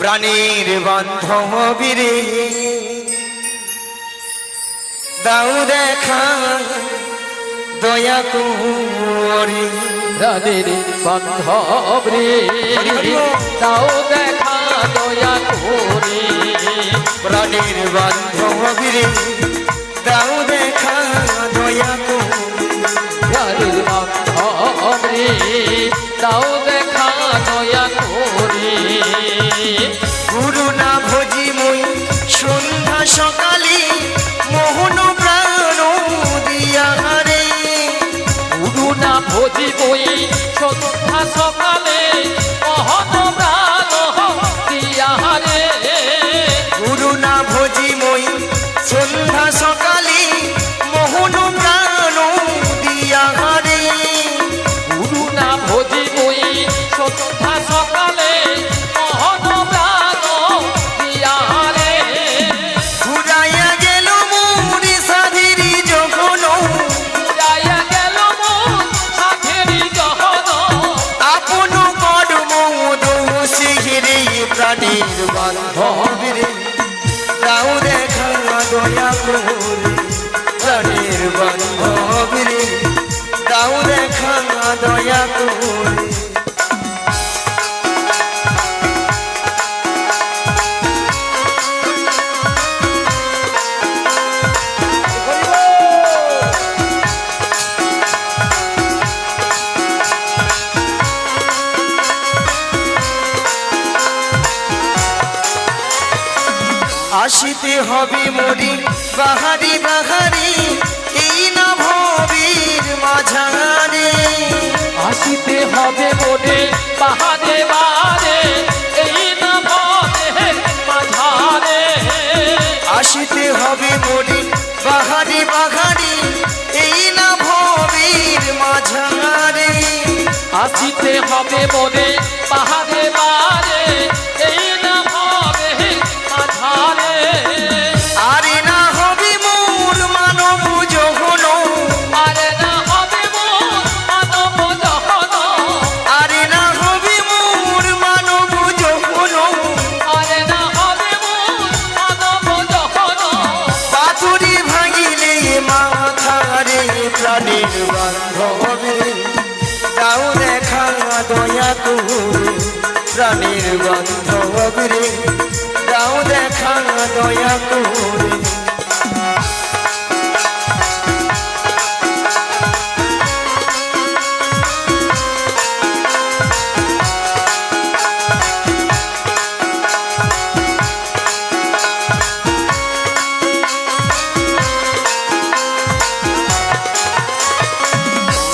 প্রাণীর বান্ধবীরে দাও দেখা দয়া করে প্রাণীর বান্ধবীরে দাও দেখা দয়া করে প্রাণীর বান্ধবীরে দাও দেখা দয়া করে প্রাণীর বান্ধবীরে দাও দেখা দয়া করে গুরু না ভজি মই সন্ধ্যা সকালে মোহন প্রাণ দিয়া রে গুরু না ভজি বই সন্ধ্যা সকালে মহন প্রাণ দিয়া রে গুরু না ভজি মই সন্ধ্যা সকালে মোহন প্রাণ দিয়া রে গুরু না ভজি বই সন্ধ্যা সকালে মহন প্রাণ দিয়া রে ঘুরাইয়া গেল মুড়ি সাধিরি যখন যাইয়া গেল মন সাথেরি জহন আপন কর্ম দোষিরে প্রাণীর বান্ধবীরে দাও দেখা দয়া করে প্রাণীর বান্ধবীরে দাও দেখা দয়া করে আসিতে হবে মরি বাহারি বাহারি এই না ভবির মাঝারে আসিতে হবে মনে বাহারে বারে এই না ভবে মাঝারে আসিতে হবে মরি বাহারি বাহারি এই না ভবির মাঝারে আসিতে হবে মনে বাহারে বারে এই না ভবে মাঝারে আরে না হবে মোর মানব যখন আরে না হবে মন মানব যখন আরে না হবে মোর মানব যখন আরে না হবে মন মানব যখন পাথুরি ভাঙিলে মাথারে প্রাণীর বান্ধবীরে দাও দেখা দয়া করে প্রাণীর বান্ধবীরে দাও দেখা দয়া করে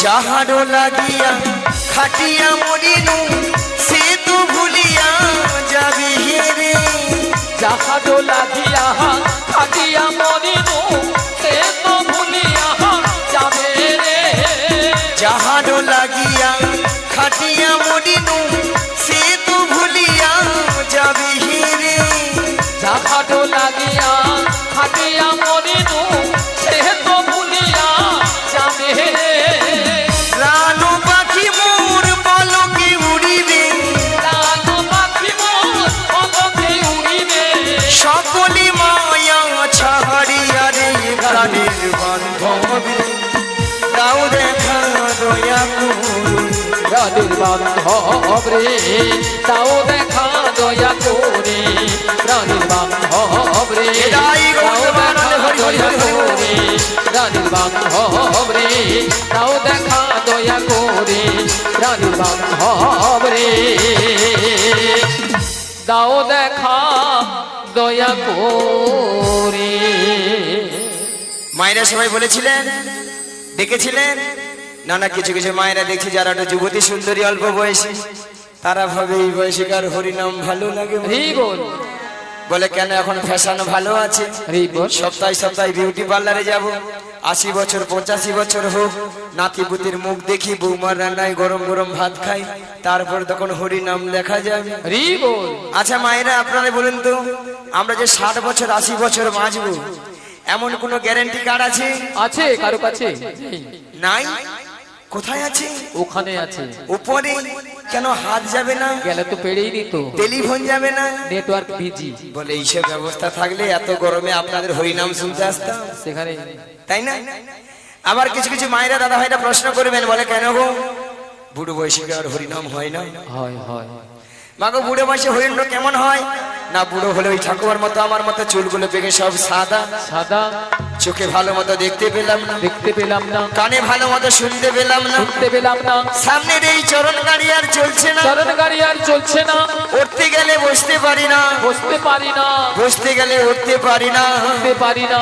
যাহারো লাগিয়া খাটিয়া মরিনু সে তো ভুলিয়া যাবে হেরে যাহারো লাগিয়া খাটিয়া মরিনু সে তো ভুলিয়া যাবে রে যাহারো লাগিয়া খাটিয়া মরিনু সে তো ভুলিয়া যাবে হেরে যাহারো লাগিয়া খাটিয়া মরিনু সে তো ভুলিয়া যাবে রে প্রাণ পাখি মোর পলকে উড়িবে প্রাণ পাখি মোর পলকে উড়িবে সকলি মায়া ছাড়িয়া রে প্রাণীর বান্ধবীরে দাও দেখা দয়া করে প্রাণীর বান্ধবরে তাও দেখা দয়া করে প্রাণীর বান্ধবরে এটাই তাও দেখা হরি হরি দয়া হরি হরি। করে প্রাণীর বান্ধবরে তাও দেখা দয়া করে প্রাণীর বান্ধবরে দাও দেখা দয়া করে মায়েরা সবাই বলেছিলেন দেখেছিলেন না না কিছু কিছু মায়েরা দেখছি যারা একটা যুবতী সুন্দরী অল্প বয়সী তারা ভাবে এই বয়সীকার হরিনাম ভালো লাগে হরি বল বলে কেন এখন ফ্যাশন ভালো আছে হরি বল সপ্তাহে সপ্তাহে বিউটি পার্লারে যাব 80 বছর 85 বছর হোক নাতি পুতির মুখ দেখি বৌমার রান্নায় গরম গরম ভাত খাই তারপর তখন হরিনাম লেখা যাবে হরি বল আচ্ছা মায়েরা আপনারা বলেন তো আমরা যে 60 বছর 80 বছর বাঁচবো এমন কোনো গ্যারান্টি কার্ড আছে? আছে কারো কাছে? নাই। কোথায় আছে? ওখানে আছে। উপরে কেন হাত যাবে না? গেলে তো পেড়েই দিত, টেলিফোন যাবে না? Network busy. বলে এইসব ব্যবস্থা থাকলে এত গরমে আপনাদের হরিনাম শুনতে আসতাম, সেখানে তাই না? আবার কিছু কিছু মায়েরা দাদা ভাইরা প্রশ্ন করবেন, বলে কেন গো বুড়ো বয়সে আর হরিনাম হয় না? হয় হয়। মাগো বুড়ো বয়সে হরিনাম কেমন হয় না? বুড়ো হলে ওই ঠাকুমার মতো আমার মতো চুলগুলো পেকে সব সাদা সাদা, চোখে ভালো মতো দেখতে পেলাম না, দেখতে পেলাম না, কানে ভালো মতো শুনতে পেলাম না, শুনতে পেলাম না, সামনের এই চরণ গাড়ি আর চলছে না, চরণ গাড়ি আর চলছে না, উঠতে গেলে বসতে পারি না, বসতে পারি না, বসতে গেলে উঠতে পারি না, উঠতে পারি না।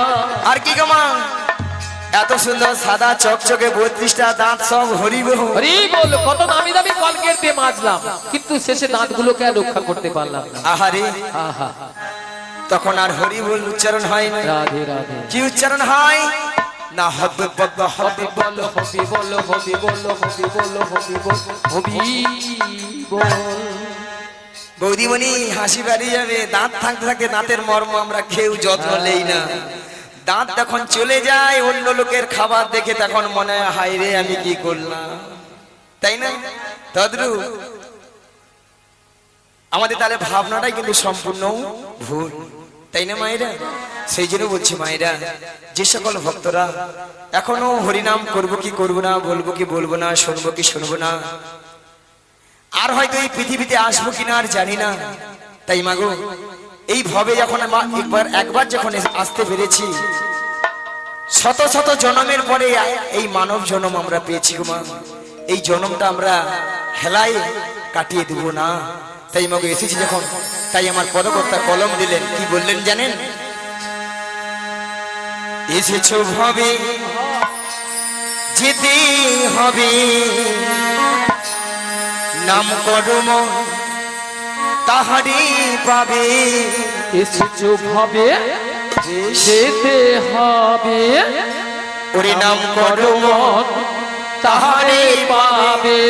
আর কি গো মা, এত সুন্দর সাদা চকচকে 32টা দাঁত সব হরিব। হরি বল, কত দামি দামি কলকেট দিয়ে মাজলাম, কিন্তু শেষে দাঁতগুলোকে আর রক্ষা করতে পারলাম না। আহারে, আহা, তখন আর হরি বল উচ্চারণ হয় না। রাধে রাধে। কি উচ্চারণ হয় না? হবে বদ্ধ হবে বল, হবি বল, হবি বল, হবি বল, হবি বল, হবি বল। বৌদিমণি হাসি বাড়ি যাবে, দাঁত থাকতে থাকে দাঁতের মর্ম আমরা কেউ যত্ন নেই না। দাঁত যখন চলে যায় অন্য লোকের খাবার দেখে তখন মনে হয় হায় রে আমি কি করলাম, তাই না? তদ্রু আমাদের তাহলে ভাবনাটাই কিন্তু সম্পূর্ণ ভুল, তাই না মায়েরা? সেই জন্য বলছি মায়েরা, যে সকল ভক্তরা এখনো হরিনাম করবো কি করবো না, বলবো কি বলবো না, শুনবো কি শুনবো না, আর হয়তো এই পৃথিবীতে আসবো কিনা আর জানি না, তাই মাগো এই ভবে যখন একবার যখন আসতে পেরেছি, শত শত জন্মের পরে এই মানব জন্ম আমরা পেয়েছি গো মা, এই জন্মটা আমরা হেলায় কাটিয়ে দেব না। তাই মাগো এসেছি যখন, তাই আমার পদকর্তা কলম দিলেন, কি বললেন জানেন? এসেছো ভবে যেতে হবে, নাম কর্ম তাহারি পাবে। এসেছো ভাবে যেতে হবে, ওরে নাম কর্ম তাহারে পাবে।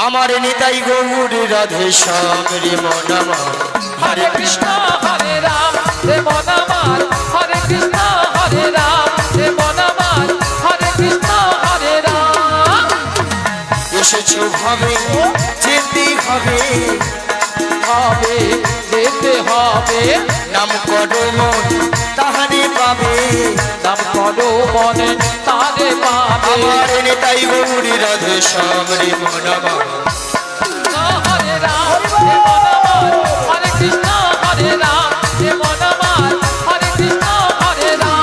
আমার নিতাই গৌর রাধে শ্যাম রে মন আমার, হরে কৃষ্ণ হরে রাম রে মন আমার, হরে কৃষ্ণ হরে রাম রে মন আমার, হরে কৃষ্ণ হরে রাম। এসেছো ভাবে যেতে হবে, হবে যেতে হবে, নাম কর্ম তাহারি পাবে। নাম করো মনে তারে পাবে। আমার নিতাই গৌর রাধে শ্যাম রে মন আমার, হরে রাম রে মন আমার, হরে কৃষ্ণ হরে রাম রে মন আমার, হরে কৃষ্ণ হরে রাম।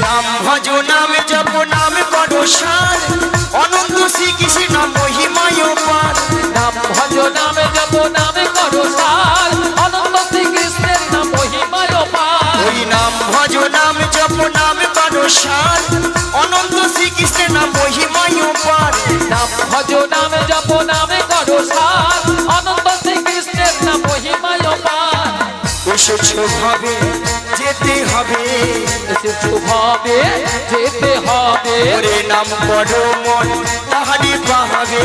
নাম ভজ নাম জপ নাম করো সার, অনন্ত শ্রীকৃষ্ণ মহিমায় পার। নাম ভজ নামে জপ নামে করো সার, অনন্ত শ্রীকৃষ্ণের নাম মহিমায় পার। ওই নাম ভজ নাম জপ নাম করো সার, অনন্ত শ্রীকৃষ্ণের নাম মহিমায় পার। নাম ভজ নামে জপ নামে করো সার, অনন্ত শ্রীকৃষ্ণের নাম মহিমায় পার। এসেছো ভাবে যেতে হবে, এসেছো ভাবে যেতে হবে, ওরে নাম করো মন তাহারি পাবে।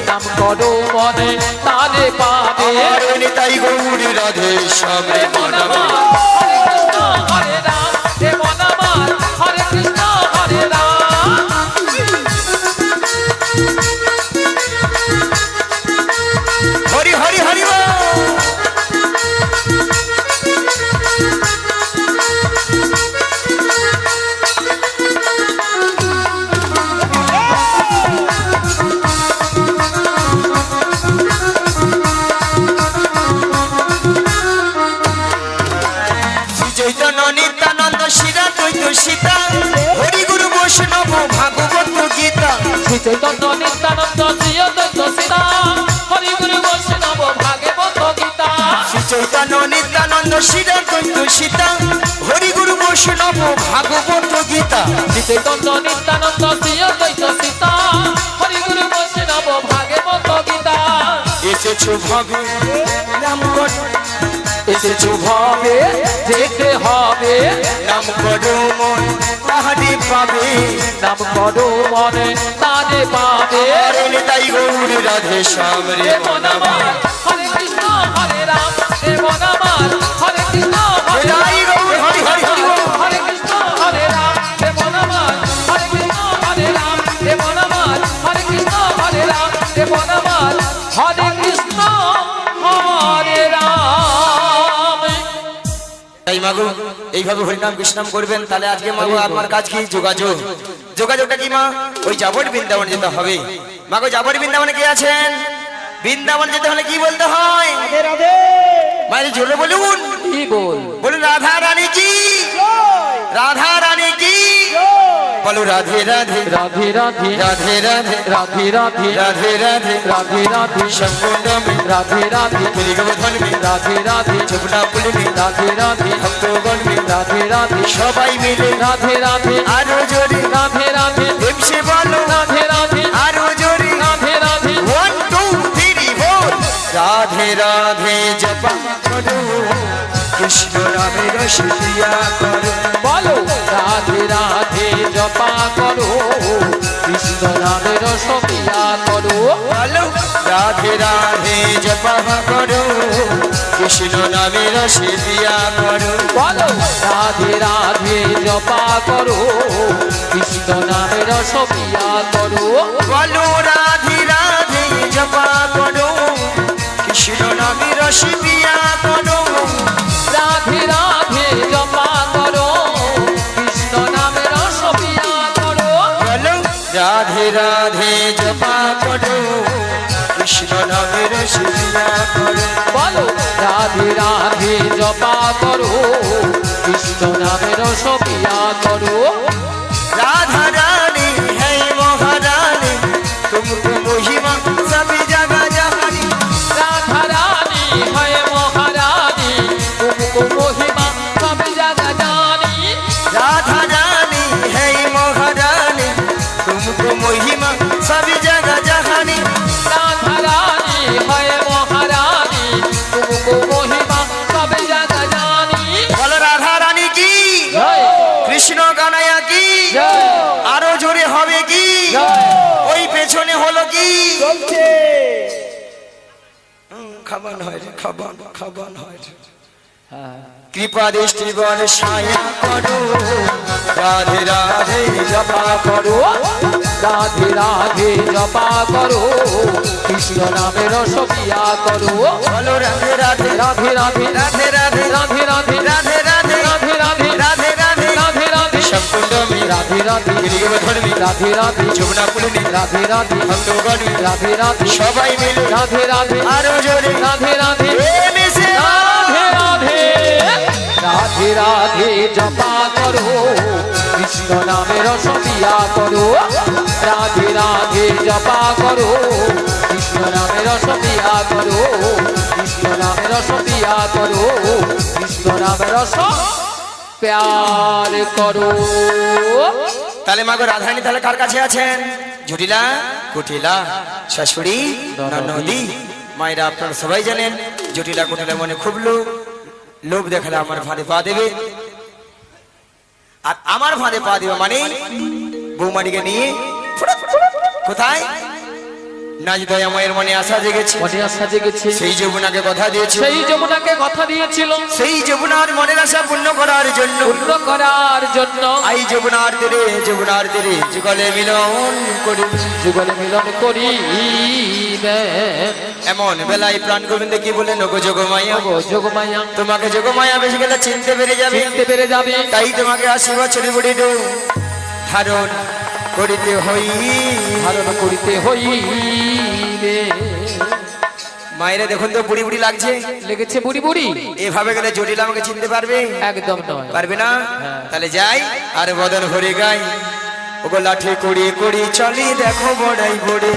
নাম করো মনে তারে পাবে। আমার নিতাই গৌর রাধে শ্যাম রে মন আমার, হরে কৃষ্ণ হরে রাম রে মন আমার, হরে কৃষ্ণ হরে রাম। হরি হরি হরি বল। শ্রী চৈতন্য নিত্যানন্দ শিরা দ্বৈত সীতা, হরি গুরু বৈষ্ণব ভাগবত গীতা। শ্রী চৈতন্য নিত্যানন্দ শ্রী অদ্বৈত সীতা, হরি গুরু বৈষ্ণব ভাগবত গীতা। শ্রী চৈতন্য নিত্যানন্দ শিরা দ্বৈত সীতা, হরি গুরু বৈষ্ণব ভাগবত গীতা। শ্রী চৈতন্য নিত্যানন্দ শ্রী অদ্বৈত সীতা, হরি গুরু বৈষ্ণব ভাগবত গীতা। এসেছো ভাবে নাম কর, এসেছো ভাবে যেতে হবে, নাম করো মন তাহারে পাবে, নাম করো মনে তারে পাবে। আরে তাই গৌর রাধে শ্যাম রে হে মন মন আমার হরে কৃষ্ণ হরে রাম, হে মন আমার হরে কৃষ্ণ হরে রাম, তাই গৌর হরি হরি হরি বল। হরে কৃষ্ণ হরে রাম, হে মন আমার হরে কৃষ্ণ হরে রাম, হে মন আমার হরে কৃষ্ণ হরে রাম, হে মন আমার হরে কৃষ্ণ হরে রাম। তাই মাগো এইভাবে হরিনাম কৃষ্ণাম করবেন, তাহলে আজকে মাগো আপনার কাজ কি? যোগাযোগ। যোগাযোগটা কি মা? ওই যাবর বৃন্দাবন যেতে হবে। মাগো যাবর বৃন্দাবনে কে আছেন? বৃন্দাবন যেতে হলে কি বলতে হয়? মায়ের জোরে বলুন, কি বল? বলুন রাধা রানী কি, রাধা রানী কি, বলো রাধে রাধে রাধে রাধে রাধে রাধে রাধে রাধে রাধে রাধে রাধে রাধে শঙ্কুণ্ডমে রাধে রাধে ত্রিগোধনমে রাধে রাধে যমুনা পুলমে রাধে রাধে ভক্তগণমে রাধে রাধে সবাই মিলে রাধে রাধে আরো জোরে রাধে রাধে দেবসে বলো রাধে রাধে আরো জোরে রাধে রাধে 1 2 3 4 রাধে রাধে জপা করো কৃষ্ণ নামে রস দিয়া করো, বলো রাধে রাধে জপা করো কৃষ্ণ নামের রস পিয়া করো, বলো রাধে রাধে জপা করো কৃষ্ণ নামে রস দিয়া করো, বলো রাধে রাধে জপা করো কৃষ্ণ নামের রস পিয়া করো, বলো রাধে রাধে জপা করো কৃষ্ণ নামে রস দিয়া করো, রাধে রাধে জপা করো কৃষ্ণ নামের রস পিয়া করো, বলো রাধে রাধে জপা করো কৃষ্ণ নামে রস দিয়া করো, বলো রাধে রাধে জপা করো কৃষ্ণ নামের রস পিয়া করো, राधा रानी है महारानी तुमको महिमा सभी जगह जहानी, राधा रानी है महारानी तुमको महिमा सब जगह जानी, राधा रानी है महारानी तुमको महिमा सभी जगह जहानी, राधा रानी है महारानी तुमको महिमा सब जगह जानी। बोलो राधा रानी की, जय कृष्ण कान्हैया की, जय আরো জোরে হবে কি? জয়। ওই পেছনে হলো কি? খাবান হয় রে, খাবান খাবান হয় রে। কৃপা দৃষ্টি বল ছায়া করো রাধে রাধে জপা করো, রাধে রাধে জপা করো কৃষ্ণ নামের রস পিয়া করো, বলো রাধে রাধে রাধে রাধে রাধে রাধে রাধে রাধে রাধে রাধে রাধে রাধে রাধে রাধে রাধে রাধে শঙ্কুণ্ডমে রাধে রাধে গিরিগোবর্ধনমে রাধে রাধে যমুনা পুলিনে রাধে রাধে ভক্তগণে রাধে রাধে সবাই মিলে রাধে রাধে আরো জোরে রাধে রাধে মিশে রাধে রাধে রাধে রাধে জপা করো কৃষ্ণ নামের রস পিয়া করো, রাধে রাধে জপা করো কৃষ্ণ নামের রস পিয়া করো, কৃষ্ণ নামের রস পিয়া করো, কৃষ্ণ নামের রস প্যার করো। তাহলে মাগো রাধারানী তাহলে কার কাছে আছেন? জটিলা কুটিলা শাশুড়ি ননদি মায়েরা আপনারা সবাই জানেন, জটিলা কুটিলা মনে খুব লোভ দেখালে আমার ভাঁড়ে পা দেবে, আর আমার ভাঁড়ে পা দেবে মানে বৌমানিকে নিয়ে কোথায় নাচ দয়া মায়ের মনে আশা জেগেছে, মনে আশা জেগেছে, সেই যমুনাকে কথা দিয়েছে, সেই যমুনাকে কথা দিয়েছিল সেই যমুনার মনের আশা পূর্ণ করার জন্য, পূর্ণ করার জন্য আই যমুনার তীরে যুগলে মিলন করি, যুগলে মিলন করি এমন বেলায় প্রাণ গোবিন্দ কি বলেন, ওগো যোগমায়া যোগমায়া তোমাকে যোগমায়া বেশি গেলে চিনতে পেরে যাবে, চিনতে পেরে যাবে, তাই তোমাকে 80 বছর বুড়ি ধারণ করিতে হই, ধারণ করিতে হইবে। মায়েরা দেখুন তো বুড়ি বুড়ি লাগছে, লেগেছে বুড়ি বুড়ি, এভাবে গেলে জটিল আমাকে চিনতে পারবে? একদম নয়, পারবে না। তাহলে যাই আর বদন ভরে গাই, ওগো লাঠি কুড়ি কুড়ি চলি দেখো বড়াই বুড়ি,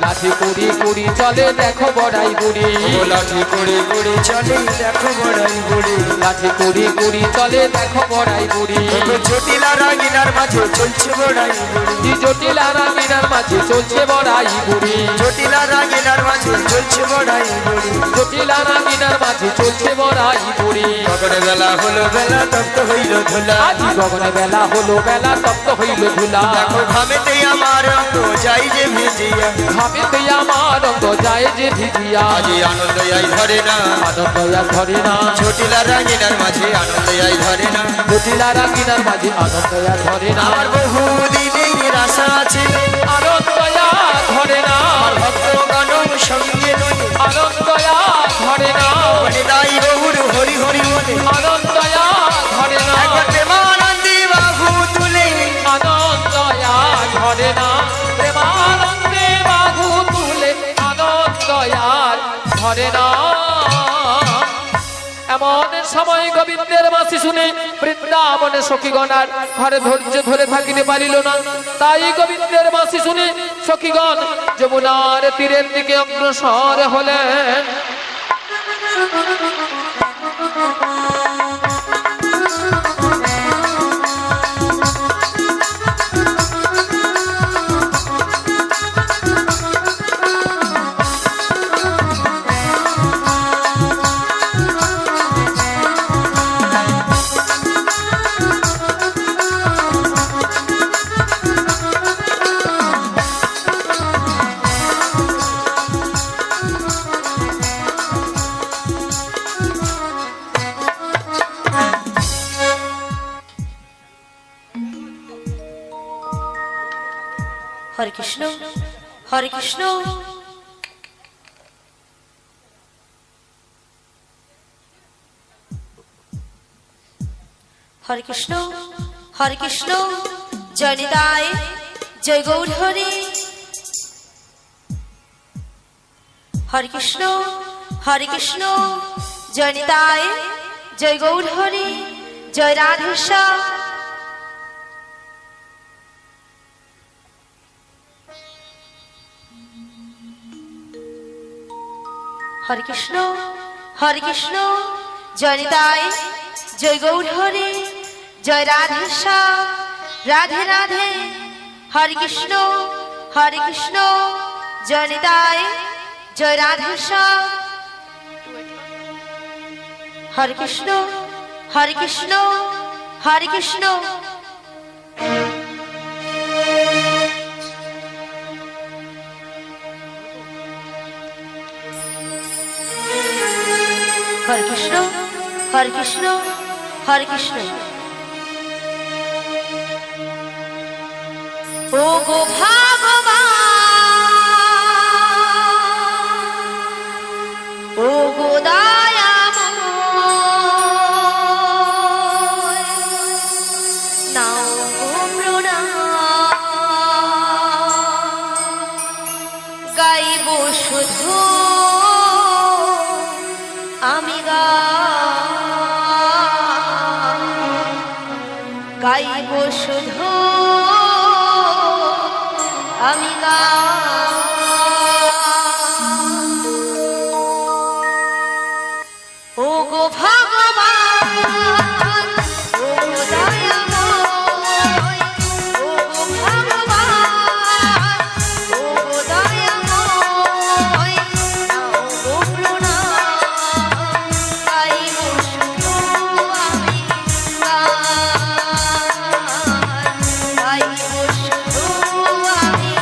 লাঠি কুড়ি কুড়ি চলে দেখো বড়াই বুড়ি, ওগো লাঠি কুড়ি কুড়ি চলি দেখো বড়াই বুড়ি, লাঠি কুড়ি কুড়ি চলে দেখো বড়াই বুড়ি, ওগো জটিলা রাগিনার মাঝে চলছে বড়াই বুড়ি, জটিলা রামিনার মাঝে চলছে বড়াই বুড়ি জটিলা রাগিনার মাঝে চলছে বড়াই বুড়ি জটিলা রাঙিনার মাঝে চলছে বড়াই বুড়ি গগনে বেলা হলো বেলা তপ্ত হইল ধুলা আজি গগনে বেলা হলো বেলা তপ্ত হইল ধুলা দেখো ঘামেতেই আমার রঙ যাই যে ভিজিয়া ভাবেতে আমার রঙ্গ যায় যে ভিজিয়া আজি আনন্দ আই ধরে না আনন্দ আর ধরে না জটিলা রাগিনার মাঝে আনন্দ আই ধরে না জটিলা রাঙিনার মাঝে আনন্দ আর ধরে না আমার বহু দিনের আশা আছে আনন্দ আর ধরে না ভক্তগণ সঙ্গে নয় আনন্দ আর ধরে না মনে দাই গৌর হরি হরি বলে আনন্দ আর ধরে না একবার প্রেমানন্দে বাহু তুলে আনন্দ আর ধরে না প্রেমানন্দে বাহু তুলে আনন্দ আর ধরে না এমন সময় গোবিন্দের বাঁশি শুনে বৃন্দাবনে সখীগণার ঘরে ধৈর্য ধরে থাকিতে পারিল না তাই গোবিন্দের বাঁশি শুনে সখীগণ যমুনার তীরের দিকে অগ্রসর হলেন হরে কৃষ্ণ হরে কৃষ্ণ হরে কৃষ্ণ হরে কৃষ্ণ জয় নিতাই জয় গৌর হরি হরে কৃষ্ণ হরে কৃষ্ণ জয় নিতাই জয় গৌর হরি জয় রাধেশ্যাম হরে কৃষ্ণ জয় নিতাই জয় গৌর হরি জয় রাধেশ্যাম রাধে রাধে হরে কৃষ্ণ জয় নিতাই জয় রাধেশ্যাম হরে কৃষ্ণ হরে কৃষ্ণ হরে কৃষ্ণ হরে কৃষ্ণ ও গো ভগবান ও গো দয়াময় নাও গো প্রণাম গাইব শুধু আমি গাইব শুধু আমি ও গো ভগবান ও গো দয়াময় ও গো ভগবান ও গো দয়াময় নাও গো প্রণাম গাইব শুধু আমি গাইব শুধু আমি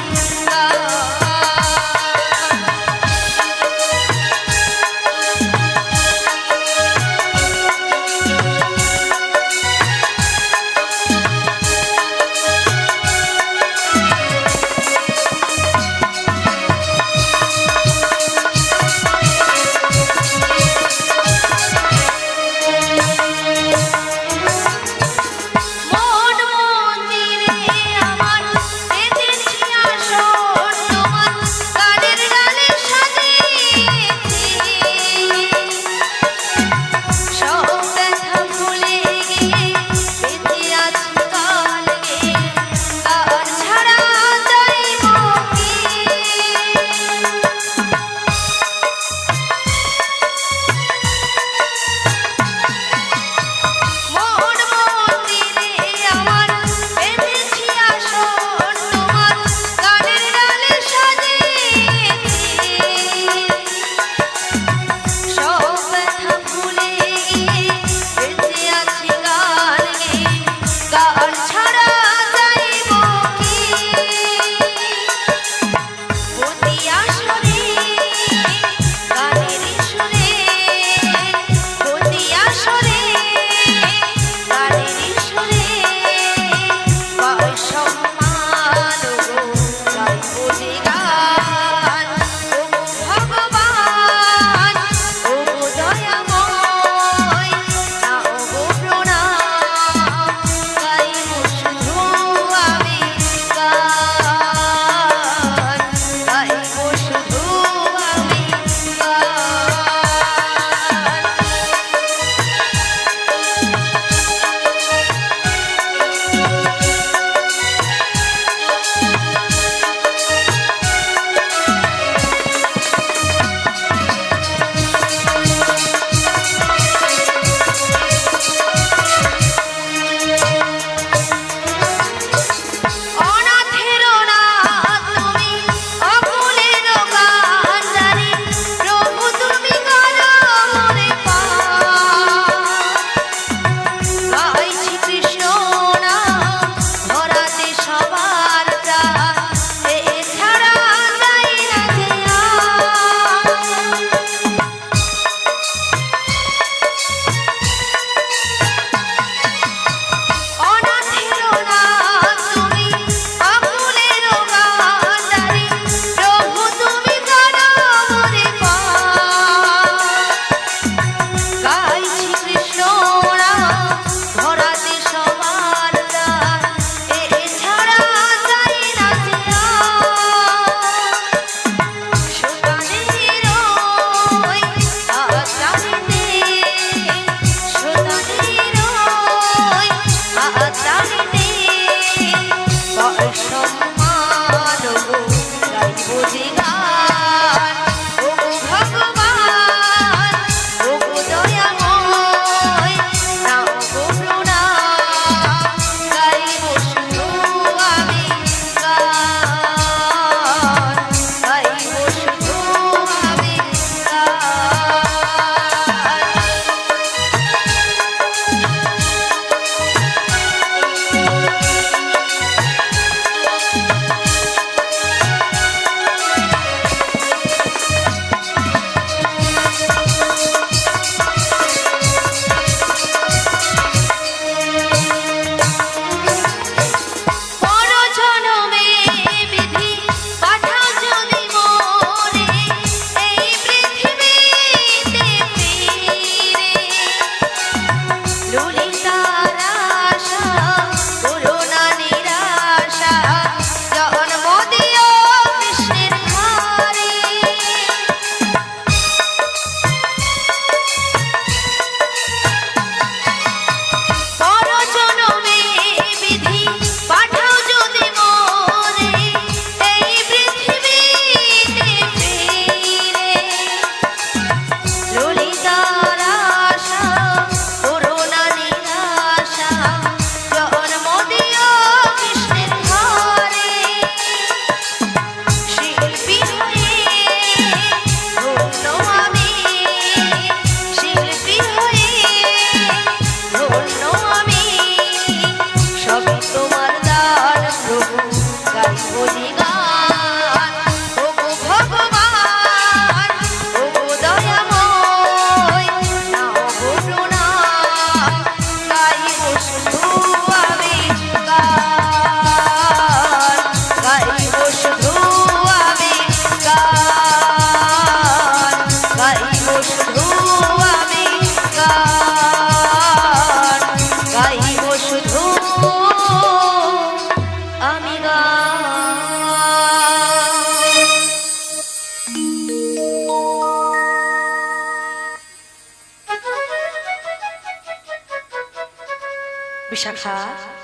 বিশাখা,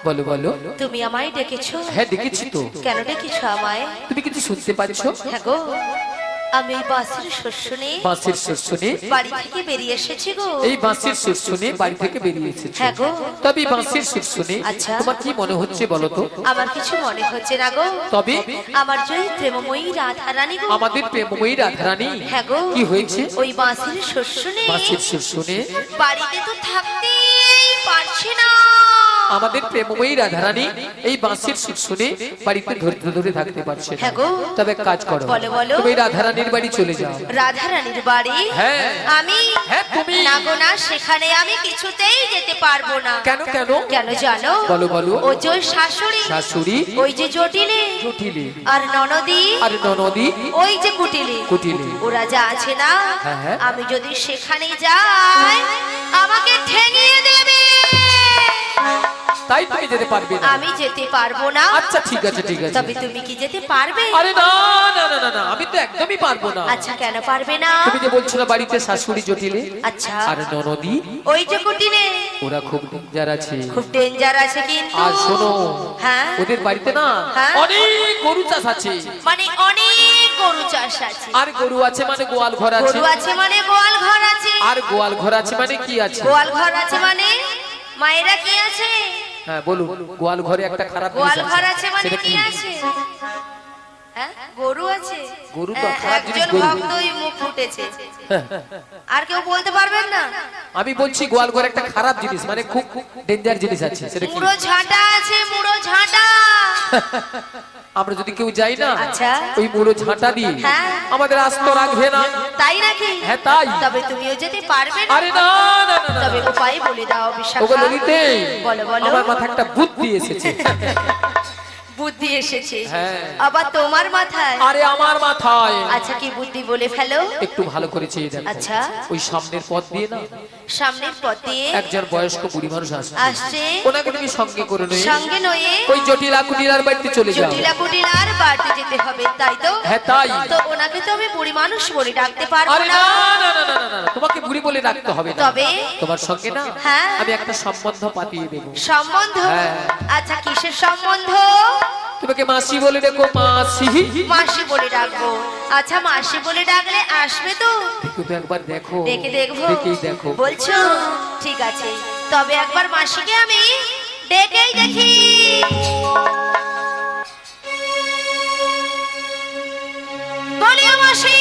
বলো বলো। তুমি আমায় ডেকেছো? হ্যাঁ দেখেছি তো। কেন ডেকেছো আমায়? তুমি কিছু শুনতে পাচ্ছ? হ্যাঁ গো, আমি এই বাঁশির সুর শুনে বাঁশির সুর শুনে বাড়ি থেকে বেরিয়ে এসেছি গো। এই বাঁশির সুর শুনে বাড়ি থেকে বেরিয়ে এসেছো? হ্যাঁ গো। তবে এই বাঁশির সুর শুনে আচ্ছা। তোমার কি মনে হচ্ছে বলো তো? আমার কিছু মনে হচ্ছে না গো। তবে আমার জয়ী প্রেমময়ী রাধা রানী গো। আমাদের প্রেমময়ী রাধারানী হ্যাঁ গো। কি হয়েছে? ওই বাঁশির সুর শুনে বাঁশির সুর শুনে বাড়িতে তো থাকতেই পারছি না। আমাদের প্রেমময়ী রাধারানী এই বাঁশির সুর শুনে বাড়িতে ধৈর্য ধরে থাকতে পারছে না। হ্যাঁ গো। তবে এক কাজ করো, বলো, বলো। তুমি রাধারানীর বাড়ি চলে যাও। রাধা রানীর বাড়ি? হ্যাঁ। আমি? হ্যাঁ, তুমি। না গো না, সেখানে আমি কিছুতেই যেতে পারবো না। কেন কেন? কেন জানো? বলো বলো। ও যে ওই শাশুড়ি, শাশুড়ি, ওই যে জটিলে, জটিলে, আর ননদি, আর ননদি, ওই যে কুটিলে, কুটিলে, ওরা যা আছে না, হ্যাঁ, হ্যাঁ। আমি যদি সেখানে যাই আমাকে ঠেঙিয়ে দেবে। তাই তুমি যেতে পারবে না? আমি যেতে পারবো না। আচ্ছা ঠিক আছে ঠিক আছে। তবে তুমি কি যেতে পারবে? আরে না না না না না, আমি তো একদমই পারবো না। আচ্ছা, কেন পারবে না? তুমি যে বলছো না বাড়িতে শাশুড়ি জটিলে আচ্ছা, আর ননদি, ওই যে কুটিলে, ওরা খুব ডেঞ্জার আছে। খুব ডেঞ্জার আছে কিন্তু। আর শোনো, হ্যাঁ, ওদের বাড়িতে না হ্যাঁ। অনেক গরু চাষ আছে। মানে অনেক গরু চাষ আছে। আর গরু আছে মানে গোয়াল ঘর আছে। গরু আছে মানে গোয়াল ঘর আছে। আর গোয়াল ঘর আছে মানে কি আছে? গোয়াল ঘর আছে মানে মায়েরা কি আছে? হ্যাঁ বলুন, গোয়াল ঘরে একটা খারাপ জিনিস গোয়াল ঘর আছে মানে সেটা কি আছে? হ্যাঁ, গরু আছে। গরু তো খারাপ জিনিস, একজন গরু। ভক্তই মুখ ফুটেছে, আর কেউ বলতে পারবেন না। আমি বলছি গোয়াল ঘরে একটা খারাপ জিনিস মানে খুব ডেঞ্জার জিনিস আছে, সেটা কি? মুড়ো ঝাঁটা আছে, মুড়ো ঝাঁটা। আমরা যদি কেউ যাই না, আচ্ছা। ওই মুড়ো ঝাঁটা দিয়ে হ্যাঁ। আমাদের আস্ত রাখবে না। তাই নাকি? হ্যাঁ তাই। তবে তুমিও যেতে পারবে না। আরে না না না না, তবে উপায় বলে দাও ওগো বিশাখা। ললিতে, বলো বলো। আমার মাথায় একটা বুদ্ধি এসেছে। বুদ্ধি এসেছে? হ্যাঁ। আবার তোমার মাথায়? আরে আমার মাথায়। আচ্ছা, কি বুদ্ধি বলে ফেলো। একটু ভালো করে চেয়ে দেখো। আচ্ছা। ওই সামনের পথ দিয়ে না সামনের পথে একজন বয়স্ক বুড়ি মানুষ আসছে। আসছে। ওনাকে তুমি সঙ্গে করে নিয়ে সঙ্গে নয়ে ওই জটিলা কুটিলার বাড়িতে চলে যাও। জটিলা কুটিলার বাড়িতে যেতে হবে, তাই তো? হ্যাঁ তাই। তো ওনাকে তো আমি বুড়ি মানুষ বলে ডাকতে পারবো আরে না। না না না না না না, তোমাকে বুড়ি বলে ডাকতে হবে না। তবে? তোমার সঙ্গে না হ্যাঁ। আমি একটা সম্বন্ধ পাঠিয়ে দেব। সম্বন্ধ? হ্যাঁ। আচ্ছা, কিসের সম্বন্ধ? তোমাকে মাসি বলে দেখো, মাসি। মাসি বলে ডাকবো। আচ্ছা, মাসি বলে ডাকলে আসবে তো? একটু তো একবার দেখো। ডেকে দেখবো? দেখেই দেখো। বলছো? ঠিক আছে, তবে একবার মাসিকে আমি ডেকেই দেখি। বলিও মাসি।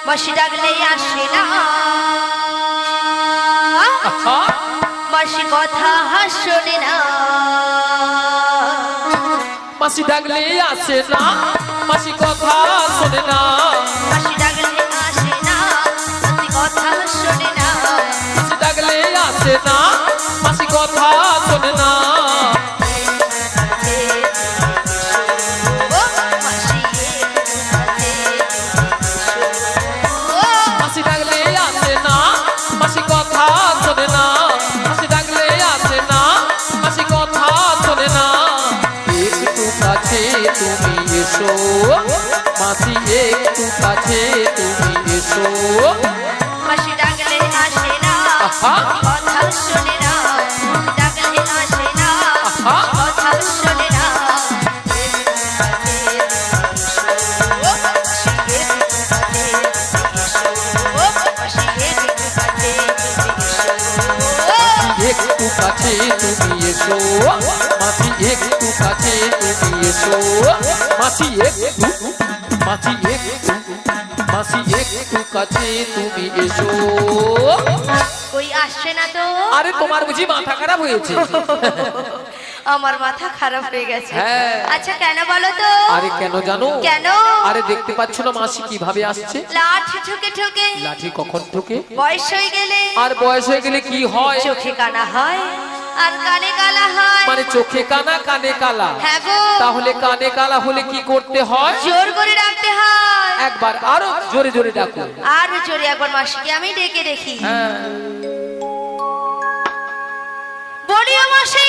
মাসি ডাকলে আসে না, আহা, মাসি কথা শোনে না। মাসি ডাকলে আসে না, মাসি কথা শোনে না। মাসি ডাকলে আসে না, মাসি কথা শোনে না। মাসি ডাকলে আসে না, মাসি কথা শোনে না। ও মাসি, ও মাসি ডাকলে আসে না, মাসি কথা শোনে না। মাসি ডাকলে আসে না, মাসি কথা শোনে না। একটু কাছে তুমি এসো, মাসি একটু কাছে তুমি এসো। মাসি ডাকলে আসে না, আহা। কথা শোনে না। ডাকলে আসে না, আহা। কথা শোনে না। ও মাসি, ও মাসি, একটু কাছে তুমি এসো, মাসি একটু কাছে তুমি এসো। মাসি একটু, মাসি একটু, মাসি একটু কাছে তুমি এসো। ওই আসছে না তো? আরে তোমার বুঝি মাথা খারাপ হয়েছে? আমার মাথা খারাপ হয়ে গেছে। হ্যাঁ। আচ্ছা, কেন বলো তো? আরে কেন জানো? কেন? আরে দেখতে পাচ্ছ না মাসি কিভাবে আসছে? লাঠি ঠুকে ঠুকে। লাঠি কখন ঠোকে? বয়স হয়ে গেলে আর বয়স হয়ে গেলে কি হয়? চোখে কানা হয় আর কানে কালা হয়। মানে চোখে কানা কানে কালা। হ্যাঁ গো। তাহলে কানে কালা হলে কি করতে হয়? জোর করে ডাকতে হয়। একবার আরো জোরে জোরে ডাকো। আর জোরে একবার মাসিকে আমি ডেকে দেখি। হ্যাঁ। বলিও মাসি।